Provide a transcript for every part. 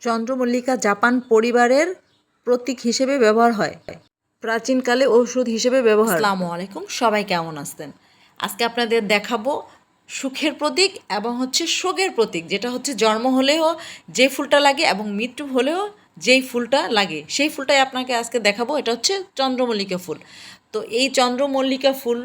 চন্দ্রমল্লিকা জাপান পরিবারের প্রতীক হিসেবে ব্যবহার হয়, প্রাচীনকালে ঔষধ হিসেবে ব্যবহার। আসসালামু আলাইকুম, সবাই কেমন আছেন? আজকে আপনাদের দেখাবো সুখের প্রতীক এবং শোকের প্রতীক, যেটা জন্ম হলেও যে ফুলটা লাগে এবং মৃত্যু হলেও যেই ফুলটা লাগে সেই ফুলটাই আপনাকে আজকে দেখাবো। এটা চন্দ্রমল্লিকা ফুল। তো এই চন্দ্রমল্লিকা ফুল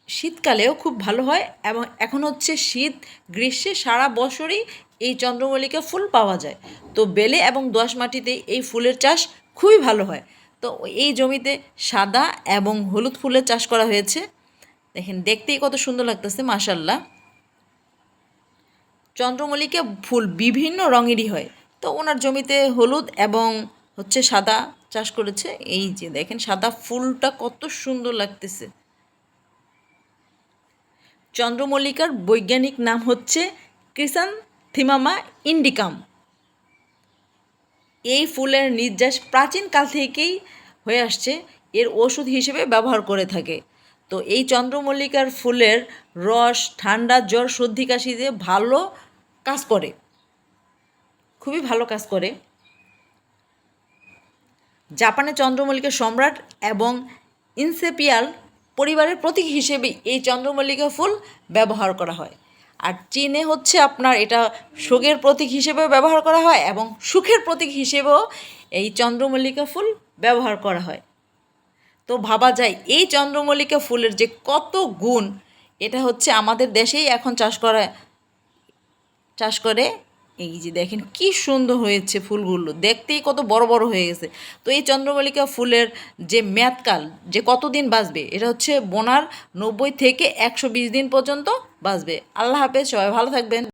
শীতকালেও খুব ভালো হয় এবং এখন শীত গ্রীষ্মে সারা বছরই এই চন্দ্রমল্লিকা ফুল পাওয়া যায়। তো বেলে এবং দোআঁশ মাটিতে এই ফুলের চাষ খুবই ভালো হয়। তো এই জমিতে সাদা এবং হলুদ ফুলের চাষ করা হয়েছে। দেখেন, দেখতেই কত সুন্দর লাগতেছে, মাশাআল্লাহ। চন্দ্রমল্লিকা ফুল বিভিন্ন রঙেরই হয়। তো ওনার জমিতে হলুদ এবং সাদা চাষ করেছে। এই যে দেখেন, সাদা ফুলটা কত সুন্দর লাগতেছে। চন্দ্রমল্লিকার বৈজ্ঞানিক নাম ক্রিস্যান্থেমাম ইন্ডিকাম। এই ফুলের নির্যাস প্রাচীনকাল থেকেই হয়ে আসছে, এর ওষুধ হিসেবে ব্যবহার করে থাকে। তো এই চন্দ্রমল্লিকার ফুলের রস ঠান্ডা, জ্বর, সর্দি, কাশিতে ভালো কাজ করে, খুবই ভালো কাজ করে। জাপানে চন্দ্রমল্লিকা সম্রাট এবং ইনসেপিয়াল পরিবারের প্রতীক হিসেবে এই চন্দ্রমল্লিকা ফুল ব্যবহার করা হয়। আর চীনে আপনার এটা শোকের প্রতীক হিসেবেও ব্যবহার করা হয় এবং সুখের প্রতীক হিসেবেও এই চন্দ্রমল্লিকা ফুল ব্যবহার করা হয়। তো ভাবা যায় এই চন্দ্রমল্লিকা ফুলের যে কত গুণ, এটা আমাদের দেশেই এখন চাষ করে। এই যে দেখেন কি সুন্দর হয়েছে ফুলগুলো, দেখতেই কত বড় বড় হয়ে গেছে। তো এই চন্দ্রমল্লিকা ফুলের যে মেয়াদকাল, যে কতদিন বাঁচবে, এটা বোনার 90 থেকে 120 দিন পর্যন্ত বাঁচবে। আল্লাহ হাফেজ, সবাই ভালো থাকবেন।